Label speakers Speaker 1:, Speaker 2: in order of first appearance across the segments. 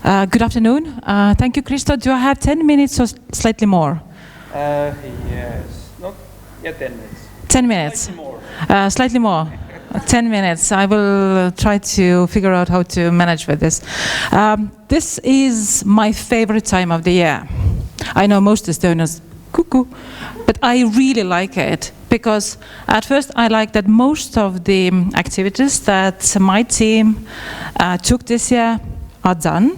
Speaker 1: Good afternoon. Thank you, Christo. Do I have 10 minutes or slightly more?
Speaker 2: Yes. Not yet 10 minutes.
Speaker 1: 10 minutes.
Speaker 2: Slightly more.
Speaker 1: Slightly more. 10 minutes. I will try to figure out how to manage with this. This is my favorite time of the year. I know most Estonians, cuckoo, but I really like it because at first I like that most of the activities that my team took this year are done,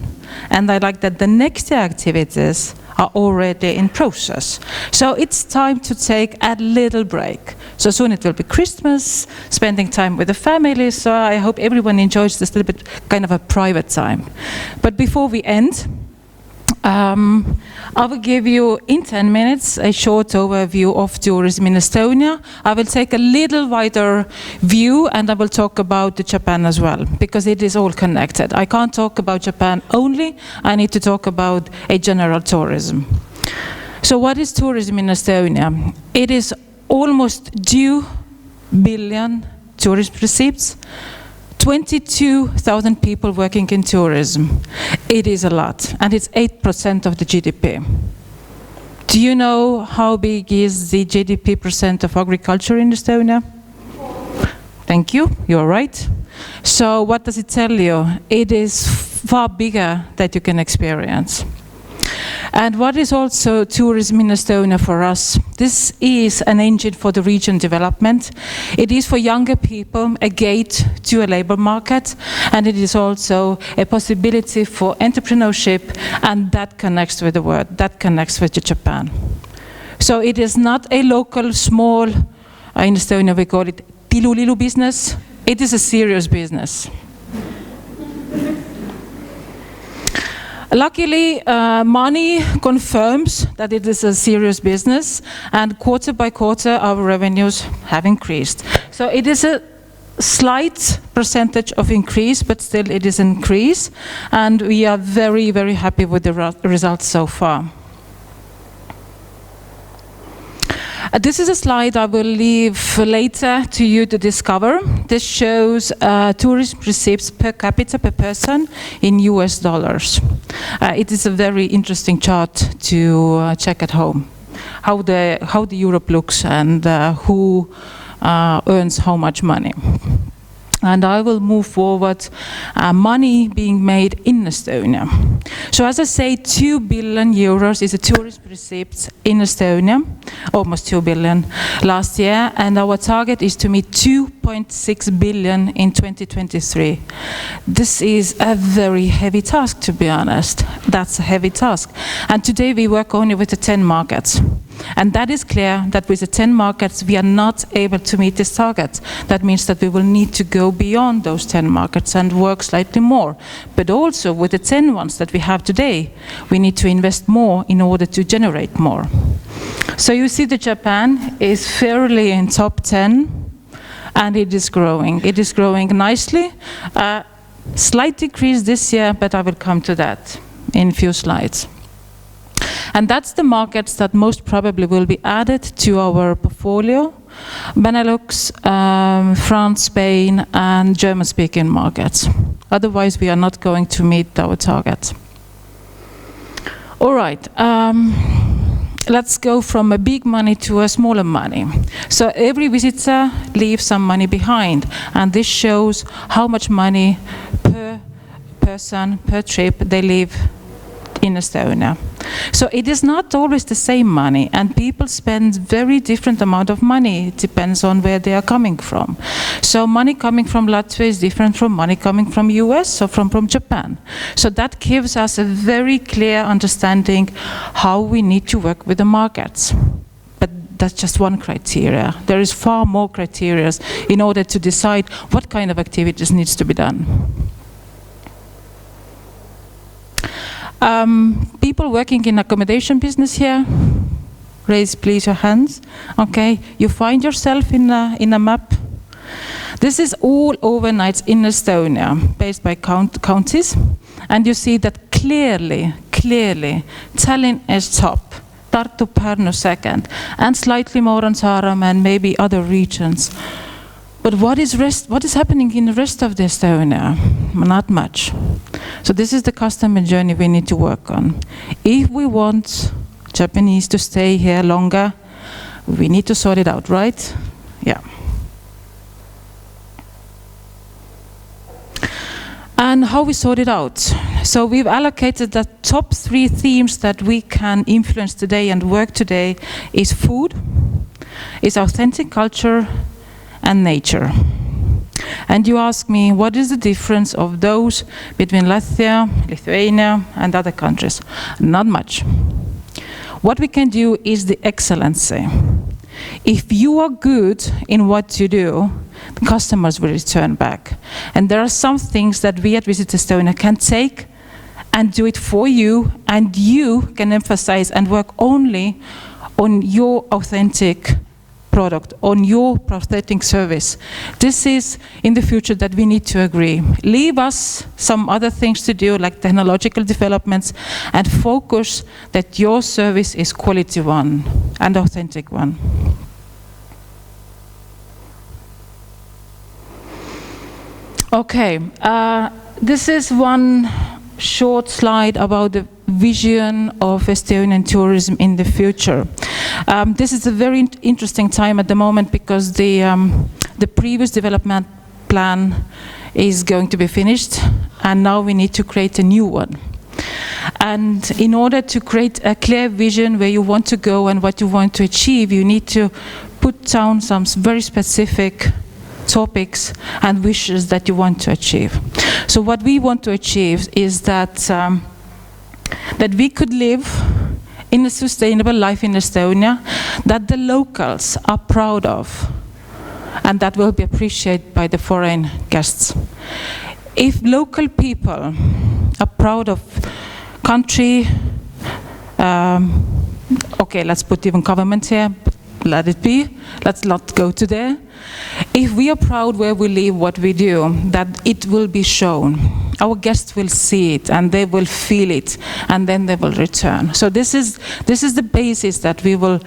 Speaker 1: and I like that the next year activities are already in process. So it's time to take a little break. So soon it will be Christmas, spending time with the family, so I hope everyone enjoys this little bit kind of a private time. But before we end, I will give you in 10 minutes a short overview of tourism in Estonia. I will take a little wider view and I will talk about Japan as well, because it is all connected. I can't talk about Japan only, I need to talk about a general tourism. So what is tourism in Estonia? It is almost 2 billion tourist receipts, 22,000 people working in tourism. It is a lot, and it's 8% of the GDP. Do you know how big is the GDP percent of agriculture in Estonia? Thank you, you're right. So what does it tell you? It is far bigger than you can experience. And what is also tourism in Estonia for us? This is an engine for the region development. It is for younger people a gate to a labor market, and it is also a possibility for entrepreneurship, and that connects with the world, that connects with Japan. So it is not a local, small, in Estonia we call it tilulilu business. It is a serious business. Luckily, money confirms that it is a serious business, and quarter by quarter our revenues have increased. So it is a slight percentage of increase, but still it is an increase, and we are very, very happy with the results so far. This is a slide I will leave later to you to discover. This shows tourism receipts per capita per person in US dollars. It is a very interesting chart to check at home, how the Europe looks and who earns how much money. And I will move forward, money being made in Estonia. So as I say, 2 billion euros is a tourist receipt in Estonia, almost 2 billion last year, and our target is to meet 2.6 billion in 2023. This is a very heavy task, to be honest. That's a heavy task. And today we work only with the 10 markets. And that is clear that with the 10 markets we are not able to meet this target. That means that we will need to go beyond those 10 markets and work slightly more. But also with the 10 ones that we have today, we need to invest more in order to generate more. So you see that Japan is fairly in top 10, and it is growing. It is growing nicely. Slight decrease this year, but I will come to that in a few slides. And that's the markets that most probably will be added to our portfolio: Benelux, France, Spain, and German-speaking markets. Otherwise, we are not going to meet our target. All right, let's go from a big money to a smaller money. So every visitor leaves some money behind, and this shows how much money per person, per trip they leave in Estonia. So it is not always the same money, and people spend very different amount of money. It depends on where they are coming from. So money coming from Latvia is different from money coming from US or from Japan. So that gives us a very clear understanding how we need to work with the markets. But that's just one criteria. There is far more criteria in order to decide what kind of activities needs to be done. People working in accommodation business here, raise please your hands. Okay, you find yourself in a map. This is all overnights in Estonia, based by counties, and you see that clearly, Tallinn is top, Tartu, Pärnu second, and slightly more on Saaremaa and maybe other regions. But what is happening in the rest of the Estonia? Not much. So this is the customer journey we need to work on. If we want Japanese to stay here longer, we need to sort it out, right? Yeah. And how we sort it out? So we've allocated the top 3 themes that we can influence today and work today is food, is authentic culture, and nature. And you ask me, what is the difference of those between Latvia, Lithuania, and other countries? Not much. What we can do is the excellency. If you are good in what you do, the customers will return back. And there are some things that we at Visit Estonia can take and do it for you, and you can emphasize and work only on your authentic product, on your authentic service. This is in the future that we need to agree. Leave us some other things to do, like technological developments, and focus that your service is quality one and authentic one. Okay, this is one short slide about the vision of Estonian tourism in the future. This is a very interesting time at the moment because the previous development plan is going to be finished, and now we need to create a new one. And in order to create a clear vision where you want to go and what you want to achieve, you need to put down some very specific topics and wishes that you want to achieve. So what we want to achieve is that that we could live in a sustainable life in Estonia that the locals are proud of and that will be appreciated by the foreign guests. If local people are proud of country, okay, let's put even government here, let it be, let's not go to there. If we are proud where we live, what we do, that it will be shown. Our guests will see it and they will feel it, and then they will return. So this is the basis that we will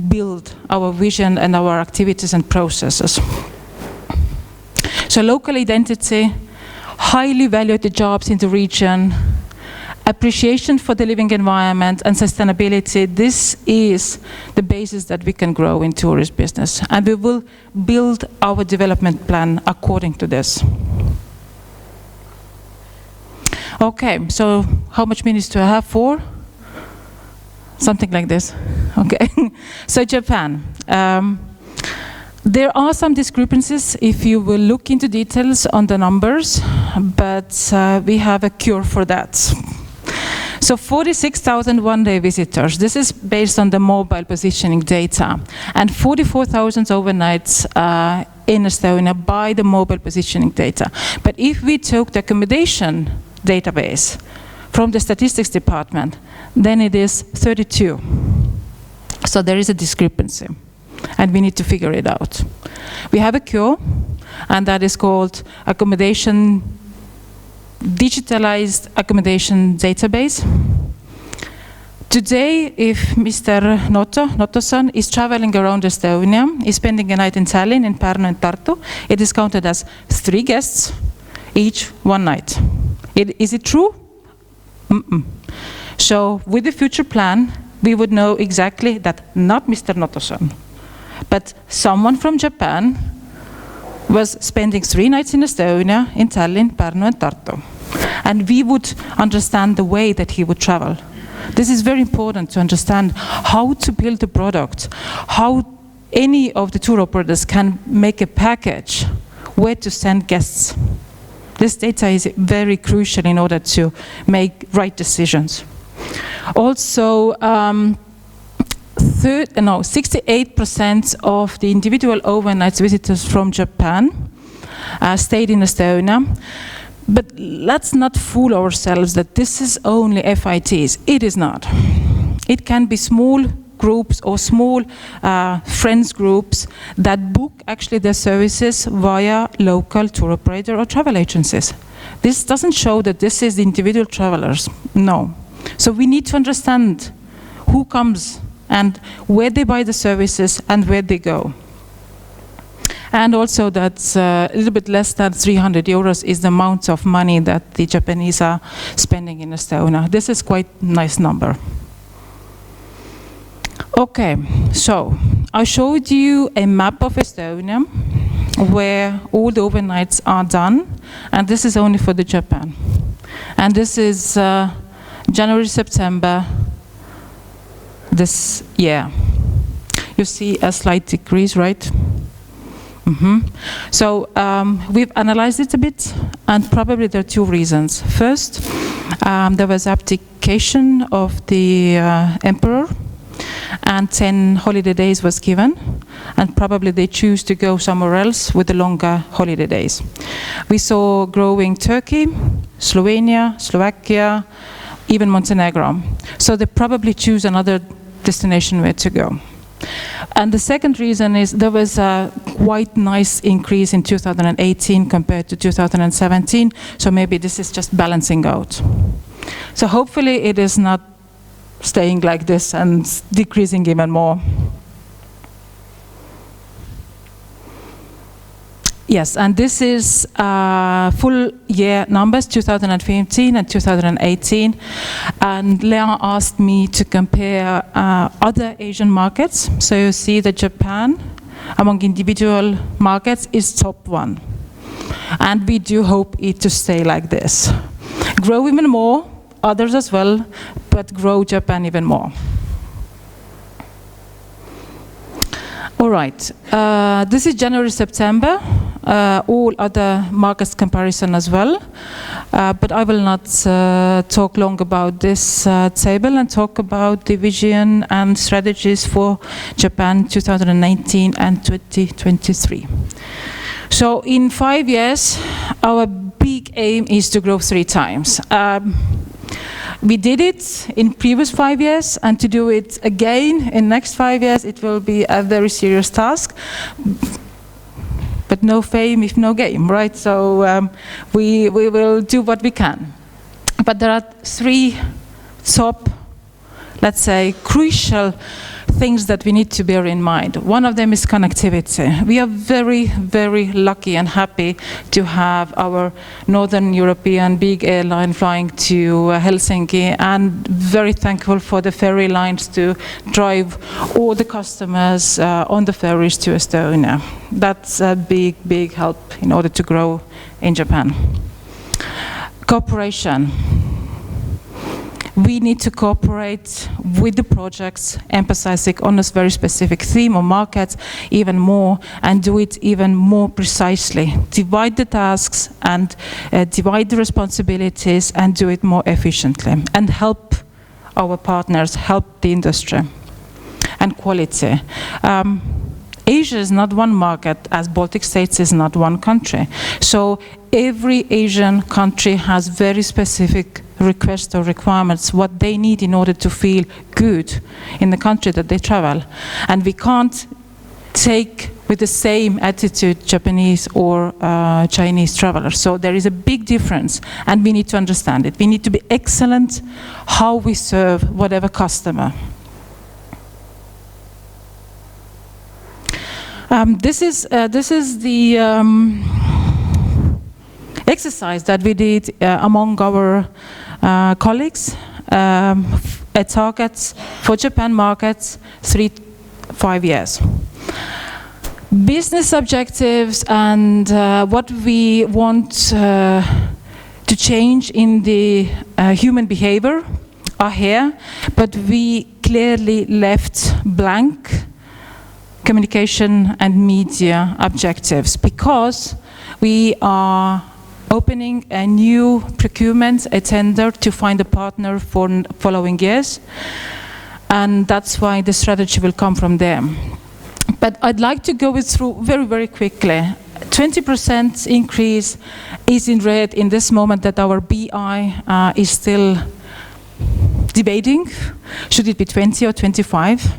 Speaker 1: build our vision and our activities and processes. So local identity, highly valued jobs in the region, appreciation for the living environment and sustainability. This is the basis that we can grow in tourist business, and we will build our development plan according to this. Okay, so how much minutes do I have for? Something like this. Okay, so Japan. There are some discrepancies if you will look into details on the numbers, but we have a cure for that. So 46,000 one-day visitors. This is based on the mobile positioning data, and 44,000 overnights in Estonia by the mobile positioning data. But if we took the accommodation database from the statistics department, then it is 32. So there is a discrepancy, and we need to figure it out. We have a cure, and that is called accommodation, digitalized accommodation database. Today, if Mr. Notoson is traveling around Estonia, is spending a night in Tallinn, in Pärnu and Tartu, it is counted as 3 guests, each 1 night. Is it true? So with the future plan, we would know exactly that not Mr. Notoson, but someone from Japan was spending 3 nights in Estonia, in Tallinn, Pärnu and Tartu. And we would understand the way that he would travel. This is very important to understand how to build a product, how any of the tour operators can make a package, where to send guests. This data is very crucial in order to make right decisions. Also, 68% of the individual overnight visitors from Japan stayed in Estonia. But let's not fool ourselves that this is only FITs. It is not. It can be small groups or small friends groups that book actually their services via local tour operator or travel agencies. This doesn't show that this is the individual travelers. No. So we need to understand who comes and where they buy the services and where they go. And also that a little bit less than 300 euros is the amount of money that the Japanese are spending in Estonia. This is quite a nice number. Okay, so I showed you a map of Estonia where all the overnights are done, and this is only for the Japan. And this is January, September this year. You see a slight decrease, right? So we've analyzed it a bit, and probably there are two reasons. First, there was abdication of the emperor, and 10 holiday days was given, and probably they choose to go somewhere else with the longer holiday days. We saw growing Turkey, Slovenia, Slovakia, even Montenegro. So they probably choose another destination where to go. And the second reason is there was a quite nice increase in 2018 compared to 2017, so maybe this is just balancing out. So hopefully it is not staying like this and decreasing even more. Yes, and this is full year numbers, 2015 and 2018. And Lea asked me to compare other Asian markets. So you see that Japan, among individual markets, is top one. And we do hope it to stay like this. Grow even more, others as well, but grow Japan even more. All right, this is January, September, all other markets comparison as well. But I will not talk long about this table and talk about the vision and strategies for Japan 2019 and 2023. So in 5 years, our big aim is to grow 3 times. We did it in previous 5 years, and to do it again in next 5 years, it will be a very serious task. But no fame if no game, right? So we will do what we can. But there are 3 top, let's say, crucial things that we need to bear in mind. One of them is connectivity. We are very, very lucky and happy to have our Northern European big airline flying to Helsinki, and very thankful for the ferry lines to drive all the customers on the ferries to Estonia. That's a big, big help in order to grow in Japan. Cooperation. We need to cooperate with the projects, emphasizing on a very specific theme or market even more, and do it even more precisely. Divide the tasks and divide the responsibilities and do it more efficiently. And help our partners, help the industry. And quality. Asia is not one market, as Baltic states is not one country. So every Asian country has very specific requests or requirements, what they need in order to feel good in the country that they travel. And we can't take with the same attitude Japanese or Chinese travelers. So there is a big difference, and we need to understand it. We need to be excellent how we serve whatever customer. This is the exercise that we did among our colleagues, a target for Japan markets 3-5 years. Business objectives and what we want to change in the human behavior are here, but we clearly left blank communication and media objectives, because we are opening a new procurement, a tender to find a partner for following years, and that's why the strategy will come from there. But I'd like to go through very, very quickly. 20% increase is in red in this moment that our BI is still debating. Should it be 20 or 25?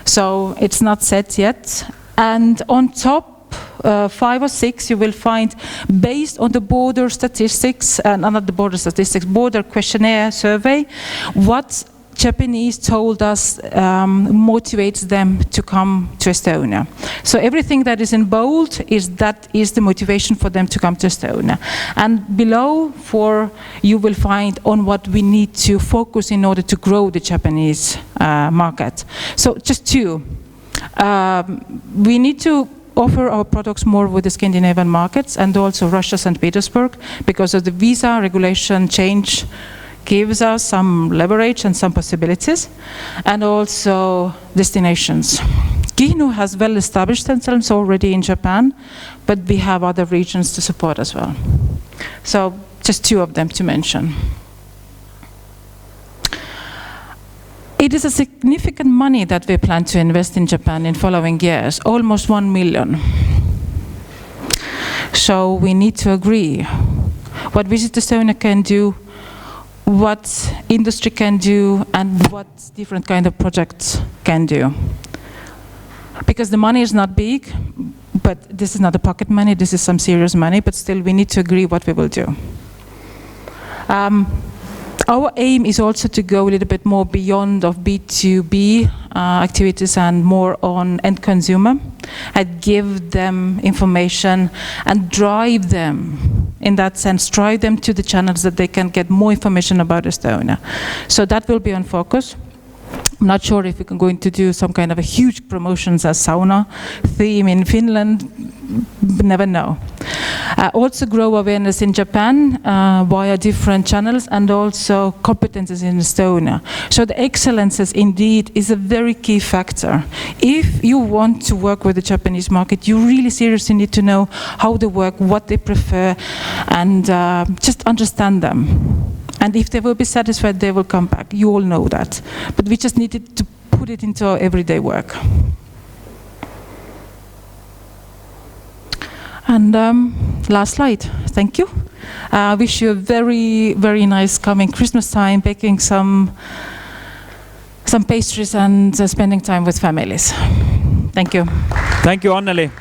Speaker 1: So it's not set yet. And on top, 5 or 6, you will find, based on the border statistics, not the border statistics, border questionnaire survey, what Japanese told us motivates them to come to Estonia. So everything that is in bold that is the motivation for them to come to Estonia. And below you will find on what we need to focus in order to grow the Japanese market. So just two. We need to offer our products more with the Scandinavian markets and also Russia, St. Petersburg, because of the visa regulation change gives us some leverage and some possibilities, and also destinations. Kihnu has well established themselves already in Japan, but we have other regions to support as well. So just two of them to mention. It is a significant money that we plan to invest in Japan in following years, almost 1 million. So we need to agree what Visit Estonia can do, what industry can do, and what different kind of projects can do. Because the money is not big, but this is not a pocket money, this is some serious money, but still we need to agree what we will do. Our aim is also to go a little bit more beyond of B2B activities and more on end consumer, and give them information and drive them, in that sense, drive them to the channels that they can get more information about Estonia. So that will be on focus. I'm not sure if we're going to do some kind of a huge promotions as sauna theme in Finland, never know. Also grow awareness in Japan via different channels and also competences in Estonia. So the excellences indeed is a very key factor. If you want to work with the Japanese market, you really seriously need to know how they work, what they prefer, and just understand them. And if they will be satisfied, they will come back. You all know that. But we just needed to put it into our everyday work. And last slide. Thank you. I wish you a very, very nice coming Christmas time, baking some pastries and spending time with families. Thank you.
Speaker 3: Thank you, Anneli.